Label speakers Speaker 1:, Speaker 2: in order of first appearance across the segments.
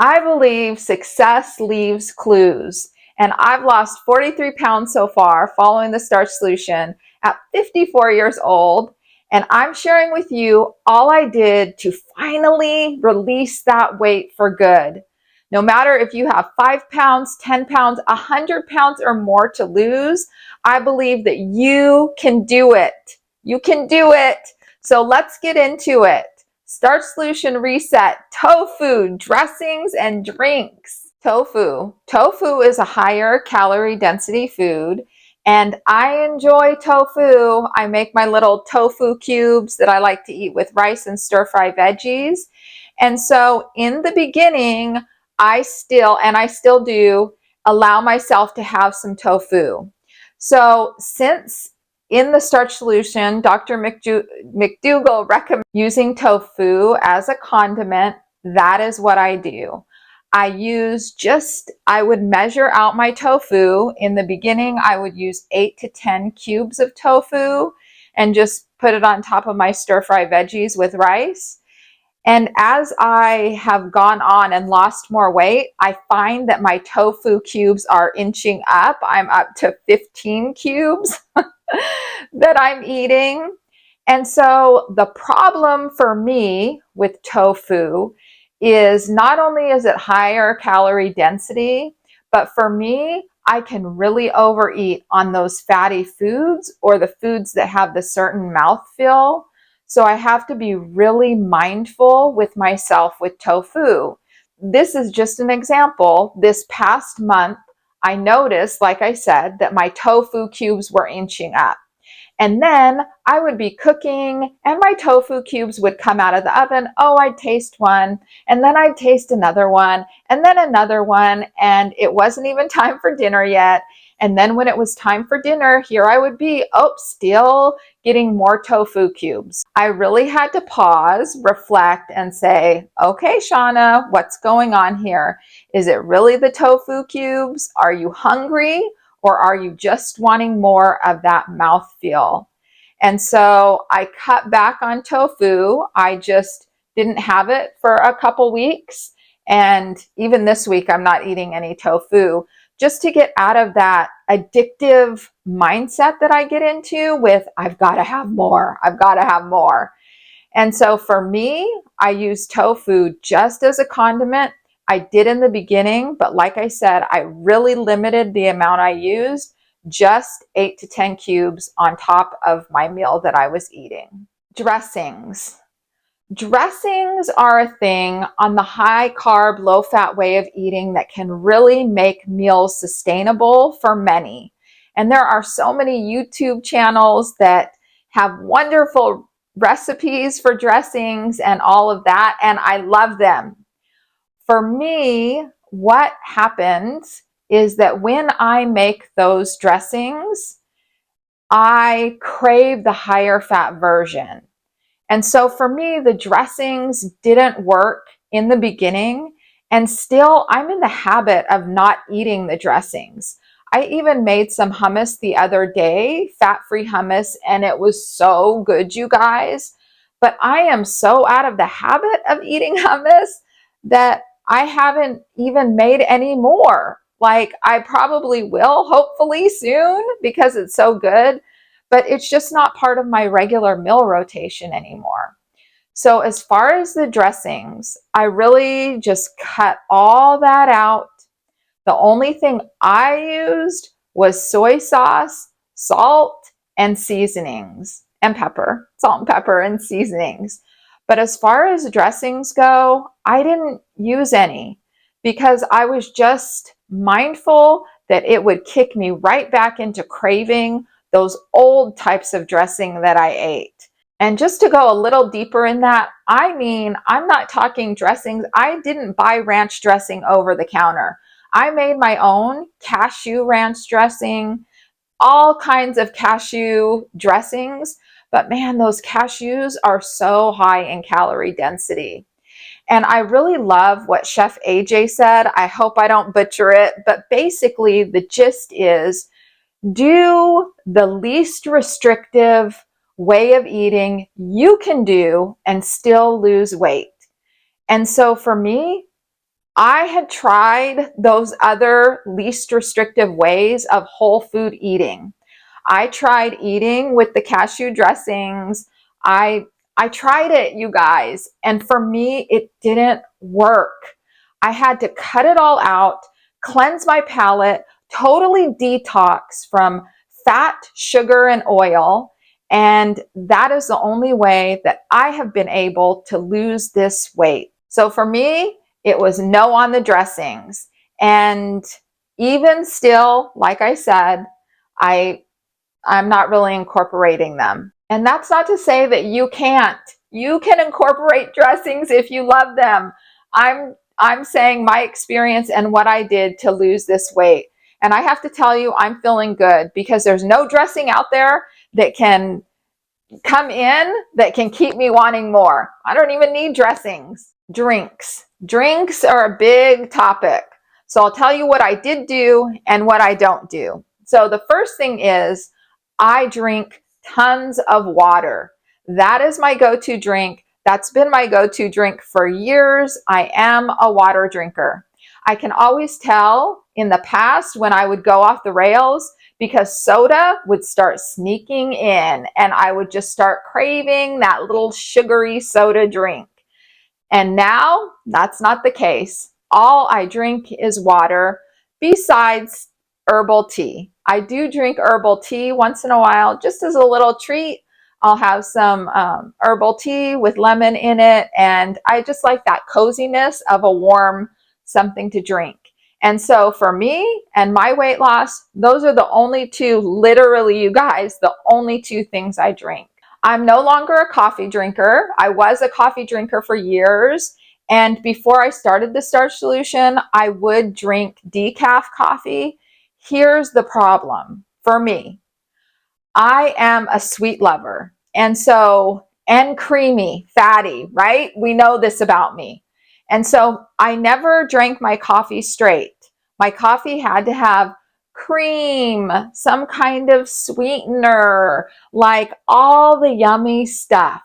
Speaker 1: I believe success leaves clues, and I've lost 43 pounds so far following the Starch Solution at 54 years old, and I'm sharing with you all I did to finally release that weight for good. No matter if you have 5 pounds, 10 pounds, 100 pounds or more to lose, I believe that you can do it. You can do it. So let's get into it. Starch Solution Reset, tofu, dressings, and drinks. Tofu. Tofu is a higher calorie density food, and I enjoy tofu. I make my little tofu cubes that I like to eat with rice and stir-fry veggies. And so in the beginning, I still do, allow myself to have some tofu. So since in the Starch Solution, Dr. McDougall recommends using tofu as a condiment. That is what I do. I would measure out my tofu. In the beginning, I would use 8 to 10 cubes of tofu and just put it on top of my stir-fry veggies with rice. And as I have gone on and lost more weight, I find that my tofu cubes are inching up. I'm up to 15 cubes that I'm eating. And so the problem for me with tofu is not only is it higher calorie density, but for me, I can really overeat on those fatty foods or the foods that have the certain mouthfeel. So I have to be really mindful with myself with tofu. This is just an example. This past month, I noticed, like I said, that my tofu cubes were inching up. And then I would be cooking and my tofu cubes would come out of the oven. Oh, I'd taste one, and then I'd taste another one, and then another one, and it wasn't even time for dinner yet. And then when it was time for dinner, here I would be, oh, still getting more tofu cubes. I really had to pause, reflect, and say, okay, Shauna, what's going on here? Is it really the tofu cubes? Are you hungry? Or are you just wanting more of that mouthfeel? And so I cut back on tofu. I just didn't have it for a couple weeks. And even this week, I'm not eating any tofu just to get out of that addictive mindset that I get into with, I've got to have more. I've got to have more. And so for me, I use tofu just as a condiment. I did in the beginning, but like I said, I really limited the amount I used, just 8 to 10 cubes on top of my meal that I was eating. Dressings. Dressings are a thing on the high carb, low fat way of eating that can really make meals sustainable for many. And there are so many YouTube channels that have wonderful recipes for dressings and all of that, and I love them. For me, what happens is that when I make those dressings, I crave the higher fat version. And so for me, the dressings didn't work in the beginning, and still I'm in the habit of not eating the dressings. I even made some hummus the other day, fat-free hummus, and it was so good, you guys. But I am so out of the habit of eating hummus that I haven't even made any more. Like I probably will, hopefully soon, because it's so good, but it's just not part of my regular meal rotation anymore. So as far as the dressings, I really just cut all that out. The only thing I used was soy sauce, salt, and seasonings, and pepper, salt and pepper and seasonings. But as far as dressings go, I didn't use any because I was just mindful that it would kick me right back into craving those old types of dressing that I ate. And just to go a little deeper in that, I mean, I'm not talking dressings. I didn't buy ranch dressing over the counter. I made my own cashew ranch dressing, all kinds of cashew dressings. But man, those cashews are so high in calorie density. And I really love what Chef AJ said. I hope I don't butcher it, but basically the gist is do the least restrictive way of eating you can do and still lose weight. And so for me, I had tried those other least restrictive ways of whole food eating. I tried eating with the cashew dressings. I I tried it, you guys, and for me it didn't work. I had to cut it all out, cleanse my palate, totally detox from fat, sugar, and oil, and that is the only way that I have been able to lose this weight. So for me, it was no on the dressings. And even still, like I said, I I'm not really incorporating them. And that's not to say that you can't. You can incorporate dressings if you love them. I'm saying my experience and what I did to lose this weight. And I have to tell you, I'm feeling good because there's no dressing out there that can come in that can keep me wanting more. I don't even need dressings. Drinks. Drinks are a big topic. So I'll tell you what I did do and what I don't do. So the first thing is I drink tons of water. That is my go-to drink. That's been my go-to drink for years. I am a water drinker. I can always tell in the past when I would go off the rails because soda would start sneaking in and I would just start craving that little sugary soda drink. And now that's not the case. All I drink is water besides herbal tea. I do drink herbal tea once in a while just as a little treat. I'll have some herbal tea with lemon in it, and I just like that coziness of a warm something to drink. And so for me and my weight loss, those are the only two, literally, you guys, the only two things I drink. I'm no longer a coffee drinker. I was a coffee drinker for years. And before I started the Starch Solution, I would drink decaf coffee. Here's the problem for me. I am a sweet lover. And creamy, fatty, right? We know this about me. And so I never drank my coffee straight. My coffee had to have cream, some kind of sweetener, like all the yummy stuff.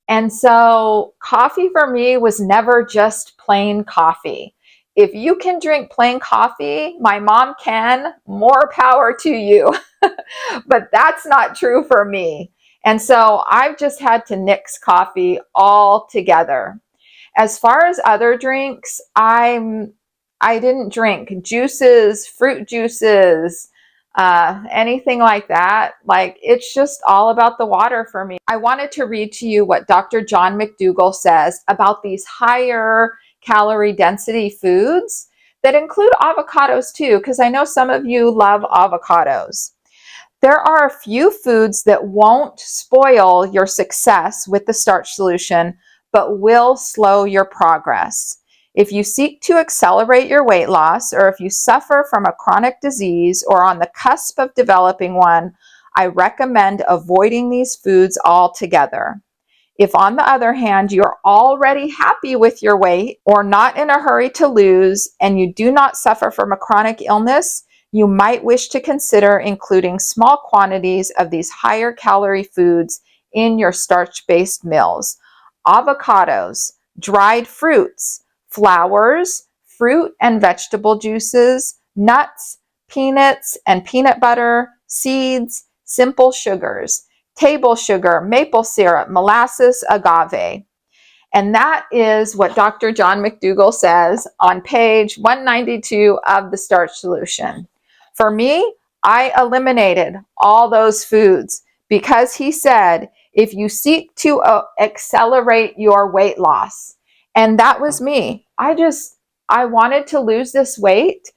Speaker 1: And so coffee for me was never just plain coffee. If you can drink plain coffee, my mom can, more power to you. But that's not true for me. And so I've just had to nix coffee altogether. As far as other drinks, I didn't drink juices, fruit juices, anything like that. Like, it's just all about the water for me. I wanted to read to you what Dr. John McDougall says about these higher calorie density foods that include avocados too, because I know some of you love avocados. There are a few foods that won't spoil your success with the Starch Solution, but will slow your progress. If you seek to accelerate your weight loss, or if you suffer from a chronic disease or on the cusp of developing one, I recommend avoiding these foods altogether. If, on the other hand, you're already happy with your weight or not in a hurry to lose, and you do not suffer from a chronic illness, you might wish to consider including small quantities of these higher calorie foods in your starch-based meals. Avocados, dried fruits, flours, fruit and vegetable juices, nuts, peanuts and peanut butter, seeds, simple sugars, table sugar, maple syrup, molasses, agave. And that is what Dr. John McDougall says on page 192 of the Starch Solution. For me, I eliminated all those foods because he said, if you seek to accelerate your weight loss, and that was me. I wanted to lose this weight,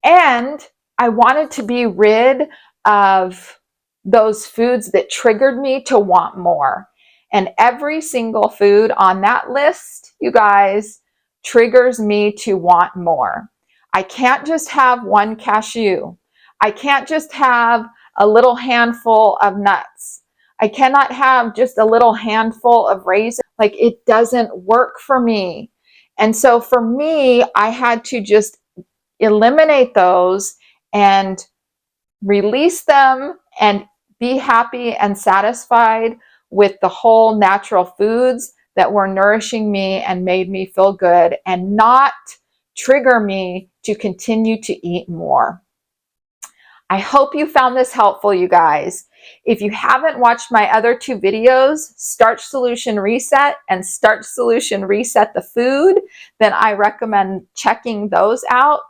Speaker 1: and I wanted to be rid of those foods that triggered me to want more. And every single food on that list, you guys, triggers me to want more. I can't just have one cashew. I can't just have a little handful of nuts. I cannot have just a little handful of raisins. Like, it doesn't work for me. And so for me, I had to just eliminate those and release them and be happy and satisfied with the whole natural foods that were nourishing me and made me feel good, and not trigger me to continue to eat more. I hope you found this helpful, you guys. If you haven't watched my other two videos, Starch Solution Reset and Starch Solution Reset the Food, then I recommend checking those out.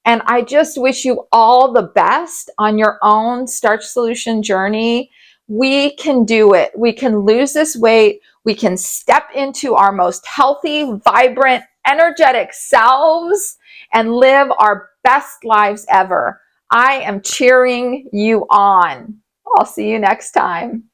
Speaker 1: And I just wish you all the best on your own Starch Solution journey. We can do it. We can lose this weight. We can step into our most healthy, vibrant, energetic selves and live our best lives ever. I am cheering you on. I'll see you next time.